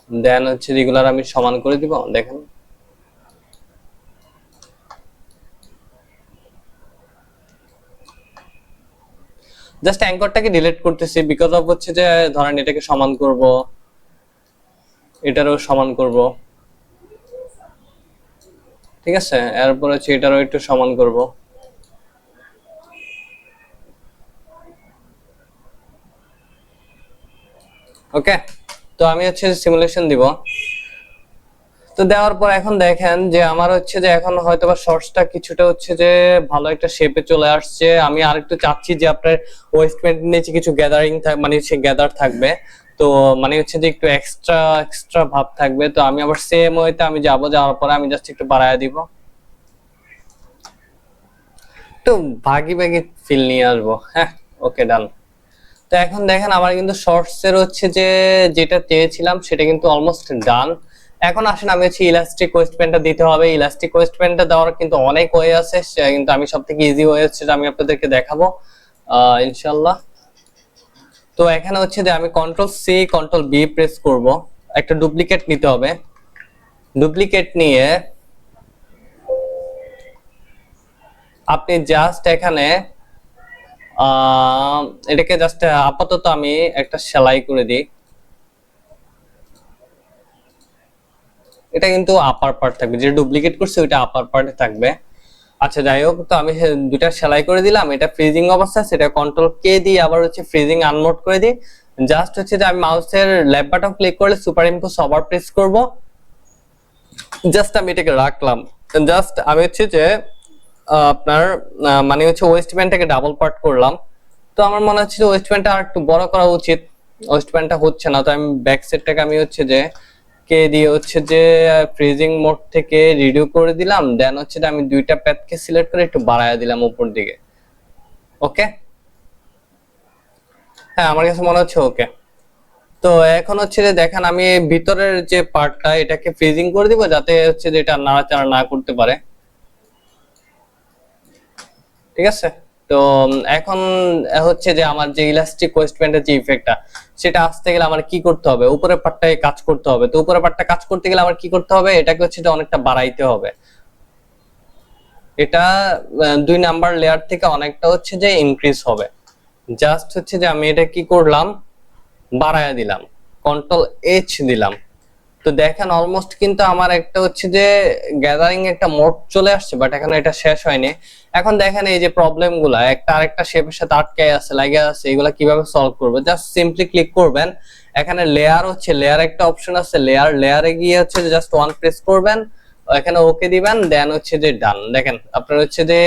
দেন হচ্ছে রেগুলার আমি সমান করে দিব, দেখেন। জাস্ট অ্যাঙ্করটাকে ডিলিট করতেছি, বিকজ অফ হচ্ছে যে ধরেন এটাকে সমান করব, এটারও সমান করব। ঠিক আছে, এরপর হচ্ছে এটারও একটু সমান করব। ওকে, তো আমি হচ্ছে সিমুলেশন দিব। তো দেওয়ার পর এখন দেখেন যে আমার হচ্ছে যে এখন হয়তোবা শর্টসটা কিছুটা হচ্ছে যে ভালো একটা শেপে চলে আসছে। আমি আরেকটু চাচ্ছি যে আপনার ওয়েস্টমেন্ট নিচে কিছু গ্যাদারিং মানে হচ্ছে গ্যাদার থাকবে, তো মানে হচ্ছে যে একটু এক্সট্রা এক্সট্রা ভাব থাকবে। তো আমি আবার সেম ওয়েতে আমি যাওয়ার পরে আমি জাস্ট একটু বাড়ায় দিব, একটু ভাগি ভাগি ফিল নিয়ে আসবো। হ্যাঁ, ওকে, ডান। তো এখন দেখেন আমার কিন্তু শর্টস এর হচ্ছে যে যেটা চেয়েছিলাম সেটা কিন্তু অলমোস্ট ডান। এখন আসেন আমি হচ্ছে ইলাস্টিক ওয়েস্টব্যান্ডটা দিতে হবে। ইলাস্টিক ওয়েস্টব্যান্ডটা দেওয়ার কিন্তু অনেক ওয়ে আছে, কিন্তু আমি সবথেকে ইজি ওয়ে হচ্ছে আমি আপনাদেরকে দেখাবো ইনশাআল্লাহ। তো এখানে হচ্ছে যে আমি control C control B press করব, একটা ডুপ্লিকেট নিতে হবে। ডুপ্লিকেট নিয়ে আপনি জাস্ট এখানে এটাকে জাস্ট আপাতত আমি একটা সেলাই করে দিই। এটা কিন্তু আপার পার্ট থাকবে, যে ডুপ্লিকেট করছে ওইটা আপার পার্টে থাকবে। আচ্ছা যাই হোক, তো আমি দুটা সেলাই করে দিলাম, এটা ফ্রিজিং অবস্থা, সেটা কন্ট্রোল কে দিয়ে আবার হচ্ছে ফ্রিজিং আনমোড করে দিই। জাস্ট হচ্ছে যে আমি মাউসের লেফট বাটন ক্লিক করলে সুপার ইম্পোজ ওভার প্রেস করব, জাস্ট আমি এটাকে রাখলাম। জাস্ট আমি হচ্ছে যে আপনার মানে হচ্ছে ওয়েস্ট ব্যান্ডটাকে ডাবল পার্ট করলাম। তো আমার মনে হচ্ছে যে ওয়েস্ট ব্যান্ডটা আর একটু বড় করা উচিত, ওয়েস্ট ব্যান্ডটা হচ্ছে না, তো আমি ব্যাক সাইডটাকে আমি হচ্ছে যে কে দিয়ে হচ্ছে যে ফ্রিজিং মোড থেকে রিডিউ করে দিলাম, দেন হচ্ছে যে আমি দুইটা প্যাথকে সিলেক্ট করে একটু বাড়ায় দিলাম উপর দিকে। ওকে, হ্যাঁ আমার কাছে মনে হচ্ছে ওকে। তো এখন হচ্ছে যে দেখেন আমি ভিতরের যে পার্টটা এটাকে ফ্রিজিং করে দিব, যাতে হচ্ছে যে এটা নাড়াচাড়া না করতে পারে। ঠিক আছে, তো এখন হচ্ছে যে আমার যে ইলাস্টিক ওয়েস্টব্যান্ডের যে ইফেক্টটা, সেটা আসতে গেলে আমার কি করতে হবে, উপরের পার্টটায় কাজ করতে হবে। তো উপরের পার্টটা কাজ করতে গেলে আমার কি করতে হবে, এটাকে হচ্ছে যে অনেকটা বাড়াইতে হবে। এটা 2 নাম্বার লেয়ার থেকে অনেকটা হচ্ছে যে ইনক্রিজ হবে। জাস্ট হচ্ছে যে আমি এটা কি করলাম, বাড়ায়া দিলাম, কন্ট্রোল এইচ দিলাম। তো দেখেন অলমোস্ট কিন্তু আমার একটা হচ্ছে যে গ্যাদারিং একটা মোড চলে আসছে, বাট এখন এটা শেষ হয়নি। এখন দেখেন এই যে প্রবলেম গুলা একটা আরেকটা শেপের সাথে আটকে আছে, লাগে আছে, এগুলা কিভাবে সলভ করবো, জাস্ট সিম্পলি ক্লিক করবেন। এখানে লেয়ার হচ্ছে, লেয়ার একটা অপশন আছে, লেয়ারে গিয়ে হচ্ছে যে জাস্ট ওয়ান প্রেস করবেন, এখানে ওকে দিবেন, দেন হচ্ছে যে ডান। দেখেন আপনার হচ্ছে যে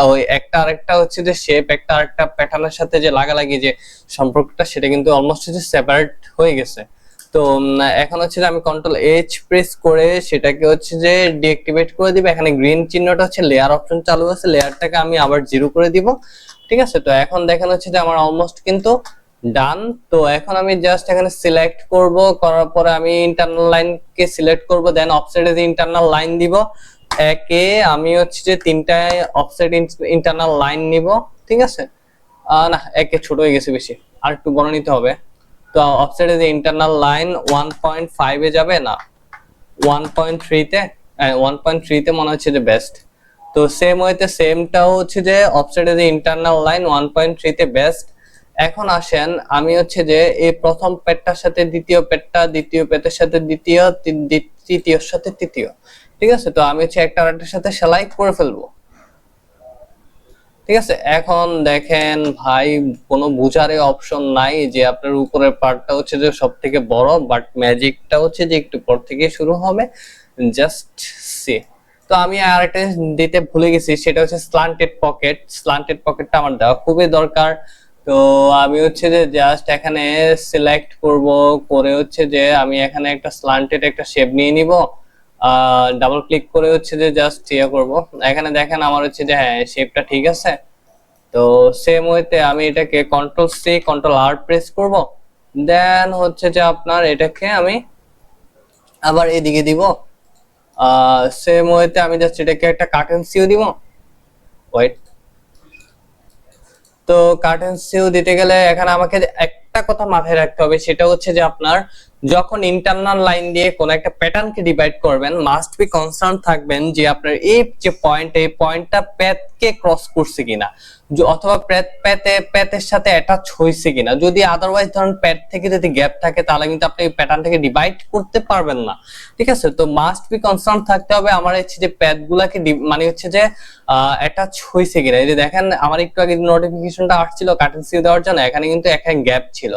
ওই একটা আরেকটা হচ্ছে যে শেপ একটা আরেকটা প্যাটার্নের সাথে যে লাগালাগি যে সম্পর্কটা, সেটা কিন্তু অলমোস্ট হচ্ছে সেপারেট হয়ে গেছে। তো এখন হচ্ছে যে আমি কন্ট্রোল এইচ প্রেস করে সেটাকে হচ্ছে যে ডিঅ্যাক্টিভেট করে দিব। এখানে গ্রিন চিহ্নটা হচ্ছে লেয়ার অপশন চালু আছে, লেয়ারটাকে আমি আবার 0 করে দিব। ঠিক আছে, তো এখন দেখেন হচ্ছে যে আমার অলমোস্ট কিন্তু ডান। তো এখন আমি জাস্ট এখানে সিলেক্ট করব, করার পরে আমি ইন্টারনাল লাইন কে সিলেক্ট করব, দেন অফসেটে যে ইন্টারনাল লাইন দিব, একে আমি হচ্ছে যে তিনটায় অফসেট ইন্টারনাল লাইন নিব। ঠিক আছে, না একে ছোট হয়ে গেছে বেশি, আর একটু বড় নিতে হবে। তো অফসেটে যে ইন্টারনাল লাইন 1.5 এ যাবে না 1.3 তে, 1.3 তে মনে হচ্ছে যে বেস্ট। তো সেম ওয়েতে সেমটাও হচ্ছে যে অফসেটে যে ইন্টারনাল লাইন 1.3 তে বেস্ট। এখন আসেন আমি হচ্ছে যে এই প্রথম পেটটার সাথে দ্বিতীয় পেটটা, দ্বিতীয় পেটের সাথে দ্বিতীয়, তৃতীয়র সাথে তৃতীয়। ঠিক আছে, তো আমি হচ্ছে একটা আরেকটার সাথে সেলাই করে ফেলবো। ঠিক আছে, এখন দেখেন ভাই কোনো বুঝারে অপশন নাই যে আপনার উপরের পার্টটা হচ্ছে যে সব থেকে বড়, বাট ম্যাজিকটা হচ্ছে যে একটু পর থেকে শুরু হবে। Just see. তো আমি আরেকটা দিতে ভুলে গেছি, সেটা হচ্ছে স্ল্যান্টেড পকেট। স্ল্যান্টেড পকেটটা আমার দেওয়া খুবই দরকার। তো আমি হচ্ছে যে জাস্ট এখানে সিলেক্ট করব, করে হচ্ছে যে আমি এখানে একটা স্ল্যান্টেড একটা শেপ নিয়ে নিব, ডাবল ক্লিক করে হচ্ছে যে জাস্ট ইয়ে করব। এখানে দেখেন আমার হচ্ছে যে হ্যাঁ শেপটা ঠিক আছে। তো সেম ওয়েতে আমি এটাকে কন্ট্রোল সি কন্ট্রোল আর প্রেস করব, দেন হচ্ছে যে আপনার এটাকে আমি আবার এদিকে দিব। সেম ওয়েতে আমি জাস্ট এটাকে একটা কার্টেন সিও দিব। ওয়েট, তো কার্টেন সিও দিতে গেলে এখানে আমাকে একটা কথা মাথায় রাখতে হবে, সেটা হচ্ছে যে আপনার যখন ইন্টারনাল লাইন দিয়ে কোন একটা প্যাটার্নকে ডিভাইড করবেন, মাস্ট বি কনসার্ন থাকবেন যে আপনার এই যে পয়েন্ট, এই পয়েন্টটা প্যাথকে ক্রস করছে কিনা, অথবা প্যাথের সাথে অ্যাটাচ হয়েছে কিনা। যদি আদারওয়াইজ ধরেন প্যাথ থেকে যদি গ্যাপ থাকে, তাহলে কিন্তু আপনি এই প্যাটার্নটাকে ডিভাইড করতে পারবেন না। ঠিক আছে, তো মাস্ট বি কনসার্ন থাকতে হবে আমার হচ্ছে যে প্যাথ গুলাকে মানে হচ্ছে যে অ্যাটাচ হয়েছে কিনা। এই যে দেখেন আমার একটু আগে নোটিফিকেশনটা আসছিল কার্টেন সিও দেওয়ার জন্য, এখানে কিন্তু একটা গ্যাপ ছিল,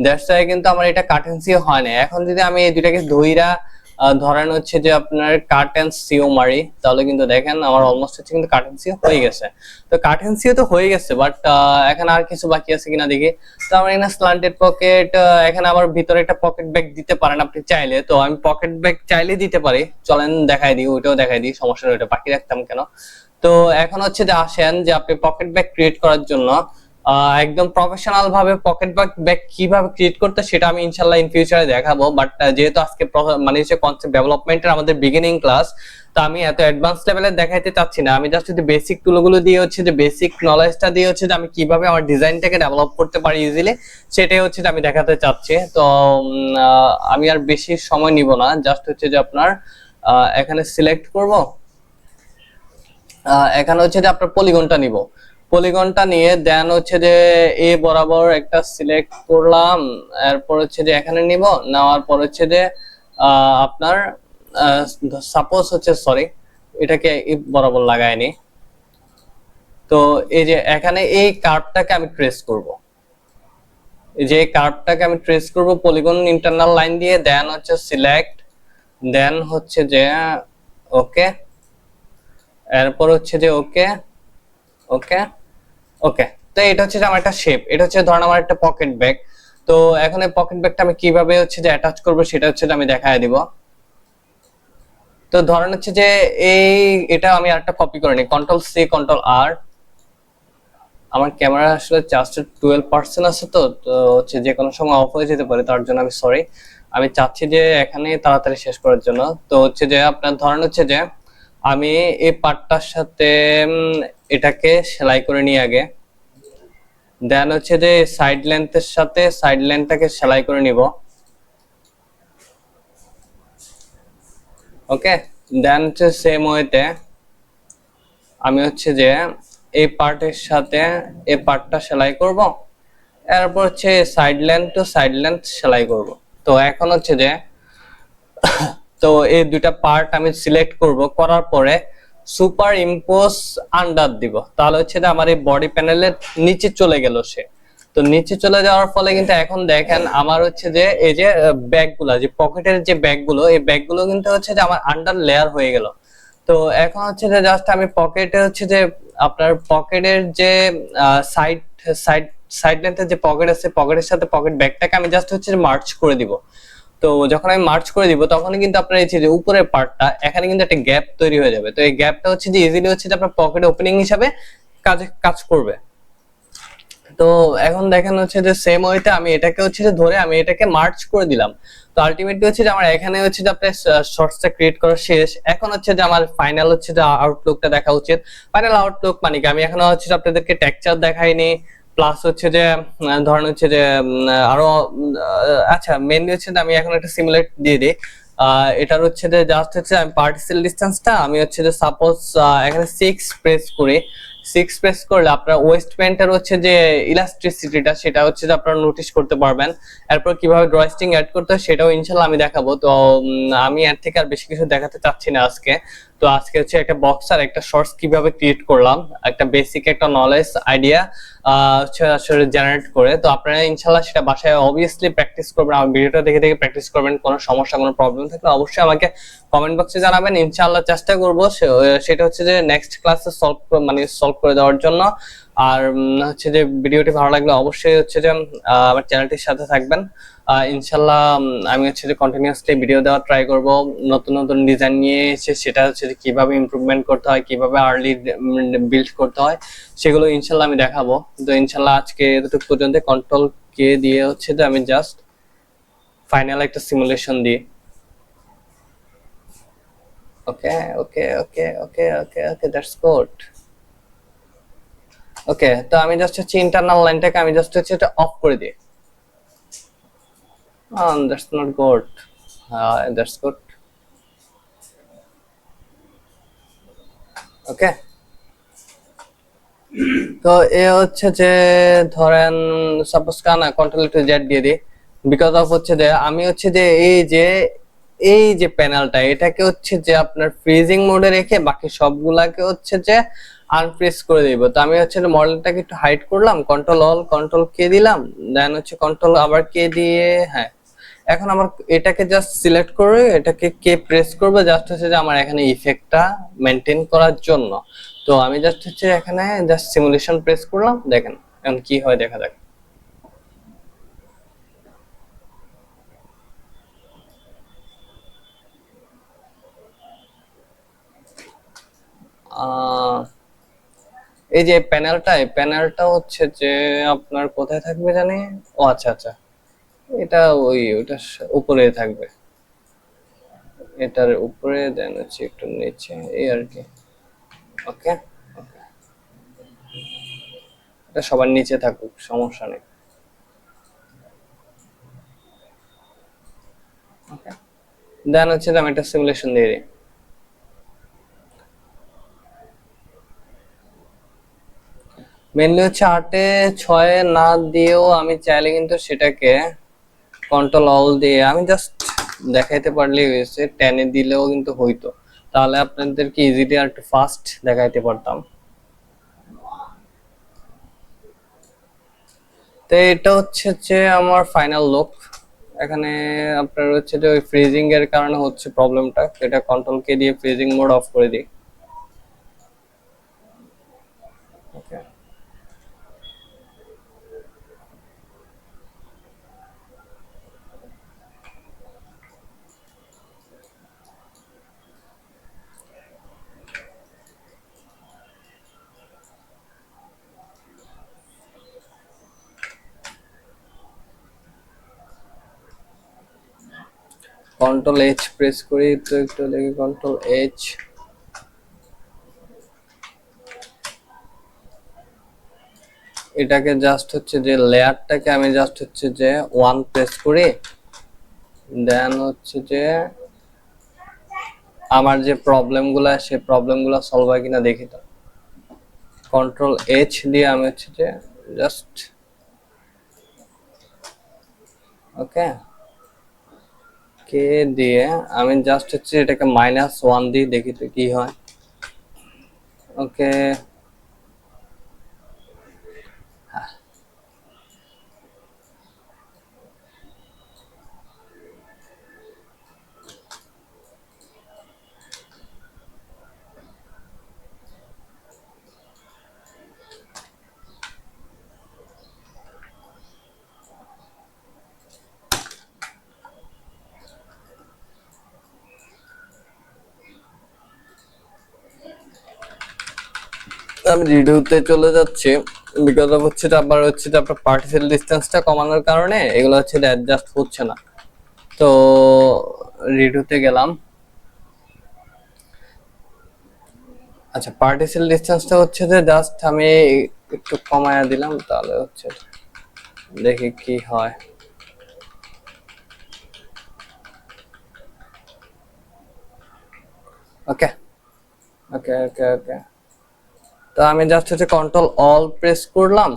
দ্যাটস ওয়াই কিন্তু আমার এটা কার্টেন সিও হয় না। এখন যদি আমি এই দুটাকে ধইরা ধরেন হচ্ছে যে আপনার কার্টেন সিও মারি, তাহলে কিন্তু দেখেন আমার অলমোস্ট হচ্ছে কিন্তু কার্টেন সিও হয়ে গেছে। তো কার্টেন সিও তো হয়ে গেছে, বাট এখানে আর কিছু বাকি আছে কিনা দেখি। তো আমার এখানে স্ল্যান্টেড পকেট, এখানে আবার ভিতরে একটা পকেট ব্যাগ দিতে পারেন আপনি চাইলে। তো আমি পকেট ব্যাগ চাইলে দিতে পারি, চলেন দেখাই দিই, ওইটাও দেখাই দিই, সমস্যা নেই, ওইটা বাকি রাখতাম কেন। তো এখন হচ্ছে যে আসেন যে আপনি পকেট ব্যাগ ক্রিয়েট করার জন্য একদম প্রফেশনাল ভাবে পকেট ব্যাগ কিভাবে ক্রিয়েট করতে, সেটা আমি ইনশাআল্লাহ ইন ফিউচারে দেখাবো। বাট যেহেতু আজকে মানে হচ্ছে কনসেপ্ট ডেভেলপমেন্টের আমাদের বিগিনিং ক্লাস, তো আমি এত অ্যাডভান্স লেভেলে দেখাইতে চাচ্ছি না। আমি জাস্ট যদি বেসিক টুলগুলো দিয়ে হচ্ছে যে বেসিক নলেজটা দিয়ে হচ্ছে যে আমি কিভাবে আমার ডিজাইনটাকে ডেভেলপ করতে পারি ইজিলি, সেটাই হচ্ছে যে আমি দেখাতে চাচ্ছি। তো আমি আর বেশি সময় নিব না, জাস্ট হচ্ছে যে আপনার এখানে সিলেক্ট করব, এখানে হচ্ছে যে আপনার পলিগনটা নিব, পলিগনটা নিয়ে দেন হচ্ছে যে এ বরাবর একটা সিলেক্ট করলাম, এরপর হচ্ছে যে এখানে নিব, নেওয়ার পর হচ্ছে যে আপনার সাপোজ হচ্ছে সরি এটাকে এ বরাবর লাগায়নি, তো এই যে এখানে এই কার্ভটাকে আমি ট্রেস করব, এই যে কার্ভটাকে আমি ট্রেস করব পলিগন ইন্টারনাল লাইন দিয়ে, দেন হচ্ছে সিলেক্ট, দেন হচ্ছে যে ওকে, এরপর হচ্ছে যে ওকে ওকে ওকে। তো এটা হচ্ছে যে আমার একটা শেপ, এটা হচ্ছে ধরেন আমার একটা পকেট ব্যাগ। তো এখন এই পকেট ব্যাগটা আমি কিভাবে হচ্ছে যে অ্যাটাচ করব সেটা হচ্ছে যে আমি দেখায় দিব। তো ধরেন হচ্ছে যে এটা আমি আরেকটা কপি করে নিই, কন্ট্রোল সি কন্ট্রোল আর। আমার ক্যামেরা আসলে চার্জটা 12% আছে, তো হচ্ছে যে কোনো সময় অফ হয়ে যেতে পারে, তার জন্য আমি সরি। আমি চাচ্ছি যে এখানে তাড়াতাড়ি শেষ করার জন্য। তো হচ্ছে যে আপনার ধরেন হচ্ছে যে আমি এই পার্টটার সাথে এটাকে সেলাই করে নিই আগে, দেন হচ্ছে যে সাইড লেন্থের সাথে সাইড লেন্থটাকে সেলাই করে নিব। ওকে, দেন হচ্ছে সেম ওয়েতে আমি হচ্ছে যে এই পার্টের সাথে এই পার্টটা সেলাই করব, এরপর হচ্ছে side length to side length সেলাই করব। তো এখন হচ্ছে যে তো এই দুইটা পার্ট আমি সিলেক্ট করব, করার পরে সুপার ইম্পোজ আন্ডার দিব, তাহলে হচ্ছে যে আমার এই বডি প্যানেলের নিচে চলে গেল সে। তো নিচে চলে যাওয়ার ফলে কিন্তু এখন দেখেন আমার হচ্ছে যে এই যে ব্যাগগুলো, যে পকেটের যে ব্যাগগুলো, এই ব্যাগগুলো কিন্তু হচ্ছে যে আমার আন্ডার লেয়ার হয়ে গেল। তো এখন হচ্ছে যে জাস্ট আমি পকেটে হচ্ছে যে আপনার পকেটের যে সাইড সাইড সাইড লেন্থের যে পকেট আছে, পকেটের সাথে পকেট ব্যাগটাকে আমি জাস্ট হচ্ছে মার্চ করে দিব। তো যখন আমি মার্চ করে দিব তখনই কিন্তু আপনার এই যে উপরের পার্টটা, এখানে কিন্তু একটা গ্যাপ তৈরি হয়ে যাবে। তো এই গ্যাপটা হচ্ছে যে ইজিলি হচ্ছে যে আপনার পকেট ওপেনিং হিসাবে কাজ করবে। তো এখন দেখেন হচ্ছে যে সেম ওয়েতে আমি এটাকে হচ্ছে যে ধরে আমি এটাকে মার্চ করে দিলাম। তো আলটিমেটলি হচ্ছে যে আমার এখানে হচ্ছে যে আপনার শর্টসটা ক্রিয়েট করা শেষ। এখন হচ্ছে যে আমার ফাইনাল হচ্ছে যে আউটলুকটা দেখা উচিত। ফাইনাল আউটলুক মানে কি, আমি এখনো হচ্ছে যে আপনাদেরকে টেক্সচার দেখাইনি, প্লাস হচ্ছে যে ধরেন হচ্ছে যে আরো আচ্ছা মেইনলি হচ্ছে যে আমি এখন একটা সিমুলেট দিয়ে দিই। এটার হচ্ছে যে জাস্ট হচ্ছে আমি পার্টিসেল ডিসটেন্সটা আমি হচ্ছে যে সাপোজ এখানে 6 প্রেস করি। 6 প্রেস করলে আপনার ওয়েস্ট প্যান্টের হচ্ছে যে ইলাস্ট্রিসিটিটা সেটা হচ্ছে যে আপনারা নোটিস করতে পারবেন। এরপর কিভাবে ড্রয়স্টিং অ্যাড করতে হয় সেটাও ইনশাআল্লাহ আমি দেখাবো। তো আমি এর থেকে আর বেশি কিছু দেখাতে চাচ্ছি না আজকে। তো আজকে হচ্ছে একটা বক্স আর একটা শর্টস কিভাবে ক্রিয়েট করলাম, একটা বেসিক একটা নলেজ আইডিয়া হচ্ছে আসলে জেনারেট করে। তো আপনারা ইনশাআল্লাহ সেটা বাসায় অবভিয়াসলি প্র্যাকটিস করবেন, আমার ভিডিওটা দেখে দেখে প্র্যাকটিস করবেন। কোনো সমস্যা কোনো প্রবলেম থাকলে অবশ্যই আমাকে কমেন্ট বক্সে জানাবেন, ইনশাআল্লাহ চেষ্টা করব সেটা হচ্ছে যে নেক্সট ক্লাসে সলভ করে দেওয়ার জন্য। আর হচ্ছে যে ভিডিওটি ভালো লাগলে অবশ্যই হচ্ছে যে আমার চ্যানেলটির সাথে থাকবেন। ইনশাআল্লাহ আমি হচ্ছে যে কন্টিনিউয়াসলি ভিডিও দেওয়ার ট্রাই করব, নতুন নতুন ডিজাইন নিয়ে এসে সেটা হচ্ছে যে কিভাবে ইমপ্রুভমেন্ট করতে হয়, কিভাবে আর্লি বিল্ড করতে হয় সেগুলো ইনশাআল্লাহ আমি দেখাবো। তো ইনশাআল্লাহ আজকে এতটুকু পর্যন্ত। কন্ট্রোল কে দিয়ে হচ্ছে যে আমি জাস্ট ফাইনাল একটা সিমুলেশন দিই। ওকে ওকে ওকে ওকে ওকে ওকে দ্যাটস গুড। ওকে, তো আমি জাস্ট হচ্ছে ইন্টারনাল লাইনটাকে আমি জাস্ট হচ্ছে এটা অফ করে দিই। That's not good. That's good. Okay, তো এ হচ্ছে যে ধরেন সাপোজ কানা কন্ট্রোল টু জেড দিয়ে দিই, বিকজ অফ হচ্ছে যে আমি হচ্ছে যে এই যে প্যানেলটা এটাকে হচ্ছে যে আপনার ফ্রিজিং মোডে রেখে বাকি সবগুলাকে হচ্ছে যে আনফ্রিজ করে দিব। তো আমি হচ্ছে মডেলটাকে একটু হাইড করলাম, কন্ট্রোল অল কন্ট্রোল কে দিলাম, দেন হচ্ছে কন্ট্রোল আবার কে দিয়ে, হ্যাঁ এখন আমার এটাকে জাস্ট সিলেক্ট করে এটাকে কে প্রেস করবে জাস্ট হচ্ছে যে আমার এখানে ইফেক্টটা মেনটেন করার জন্য। তো আমি জাস্ট হচ্ছে এখানে জাস্ট সিমুলেশন প্রেস করলাম, দেখেন এখন কি হয় দেখা যাক। এই যে প্যানেলটা হচ্ছে যে আপনার কোথায় থাকবে জানি, ও আচ্ছা আচ্ছা এটা ওইটা উপরে থাকবে, এটার উপরে দেন হচ্ছে একটু নিচে এই আর কি। ওকে, এটা সবার নিচে থাকুক সমস্যা নেই। ওকে, দেন হচ্ছে আমি একটা সিমুলেশন দিয়ে দিই। মেনলি হচ্ছে 8-6 না দিয়েও আমি চাইলে কিন্তু সেটাকে কন্ট্রোল অল দিয়ে আমি জাস্ট দেখাইতে পারলেই হয়েছে, 10 দিলেও কিন্তু হইতো, তাহলে আপনাদেরকে ইজিলি আর একটু ফাস্ট দেখাইতে পারতাম। তো এটা হচ্ছে যে আমার ফাইনাল লুক। এখানে আপনার হচ্ছে যে ওই ফ্রিজিং এর কারণে হচ্ছে প্রবলেমটা, এটা কন্ট্রোল কে দিয়ে ফ্রিজিং মোড অফ করে দিই। ওকে, কন্ট্রোল এইচ প্রেস করি তো একটু দেখি, কন্ট্রোল এইচ। এটাকে জাস্ট হচ্ছে যে লেয়ারটাকে আমি জাস্ট হচ্ছে যে 1 প্রেস করি, দেন হচ্ছে যে আমার যে প্রবলেমগুলো সেই প্রবলেমগুলো সলভ হয় কিনা দেখি। তো কন্ট্রোল এইচ দিয়ে আমি হচ্ছে যে জাস্ট ওকে কে দিয়ে আমি জাস্ট হচ্ছে এটাকে -1 দিয়ে দেখি তো কি হয়। ওকে, আমি রিডিউতে চলে যাচ্ছি বিকজ অফ হচ্ছে আবার হচ্ছে যে আপনার পার্টিকেল ডিসটেন্সটা কমানোর কারণে এগুলো হচ্ছে অ্যাডজাস্ট হচ্ছে না। তো রিডিউতে গেলাম। আচ্ছা, পার্টিকেল ডিসটেন্সটা হচ্ছে যে জাস্ট আমি একটু কমায়া দিলাম, তাহলে হচ্ছে দেখি কি হয়। ওকে ওকে ওকে ওকে, তো আমি জাস্ট হচ্ছে কন্ট্রোল অল প্রেস করলাম,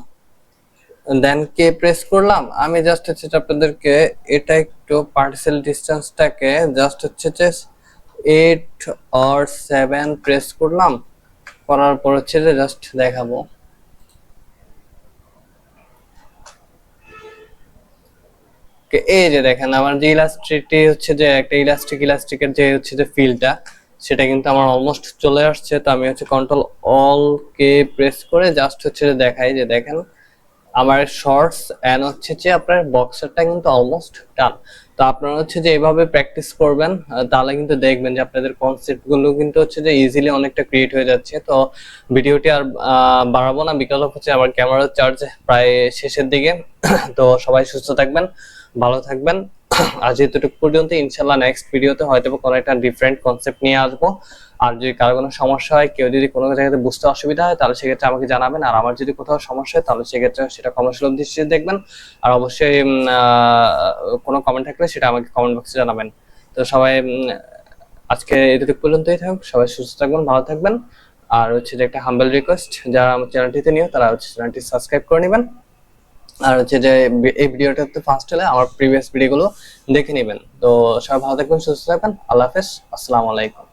দেন কে প্রেস করলাম। আমি জাস্ট হচ্ছে আপনাদেরকে এটা একটু পার্টিকেল ডিসটেন্সটাকে জাস্ট হচ্ছে যে 8 or 7 প্রেস করলাম, করার পর হচ্ছে যে জাস্ট দেখাবো। এই যে দেখেন আমার যে ইলাস্ট্রিকটি হচ্ছে যে একটা ইলাস্ট্রিকের যে হচ্ছে যে ফিলটা, সেটা কিন্তু আমার অলমোস্ট চলে আসছে। তো আমি হচ্ছে কন্ট্রোল অল কে প্রেস করে জাস্ট হচ্ছে যে দেখাই, যে দেখেন আমার শর্টস এন্ড হচ্ছে যে আপনার বক্সারটা কিন্তু অলমোস্ট ডান। তো আপনারা হচ্ছে যে এইভাবে প্র্যাকটিস করবেন, তাহলে কিন্তু দেখবেন যে আপনাদের কনসেপ্ট গুলো কিন্তু হচ্ছে যে ইজিলি অনেকটা ক্রিয়েট হয়ে যাচ্ছে। তো ভিডিওটি আর বাড়াবো না, বিকজ অফ হচ্ছে আমার ক্যামেরার চার্জ প্রায় শেষের দিকে। তো সবাই সুস্থ থাকবেন, ভালো থাকবেন। আজ এতটুকু পর্যন্ত, ইনশাল্লাহ নেক্সট ভিডিওতে হয়তো কোনো একটা ডিফারেন্ট কনসেপ্ট নিয়ে আসবো। আর যদি কারো কোনো সমস্যা হয়, কেউ যদি কোনো জায়গাতে বুঝতে অসুবিধা হয়, তাহলে সেক্ষেত্রে আমাকে জানাবেন। আর আমার যদি কোথাও সমস্যা হয়, তাহলে সেক্ষেত্রে সেটা কমার্শিয়াল দৃষ্টিতে দেখবেন। আর অবশ্যই কোনো কমেন্ট থাকলে সেটা আমাকে কমেন্ট বক্সে জানাবেন। তো সবাই আজকে এতটুকু পর্যন্তই থাকুক, সবাই সুস্থ থাকবেন, ভালো থাকবেন। আর হচ্ছে যে একটা হাম্বল রিকোয়েস্ট, যারা আমার চ্যানেলটিতে নিও তারা হচ্ছে চ্যানেলটি সাবস্ক্রাইব করে নেবেন। আর হচ্ছে যে এই ভিডিওটাতে ফার্স্ট হলে আমার প্রিভিয়াস ভিডিওগুলো দেখে নেবেন। তো সবাই ভালো থাকবেন, সুস্থ থাকবেন, আল্লাহ হাফেজ, আসসালামু আলাইকুম।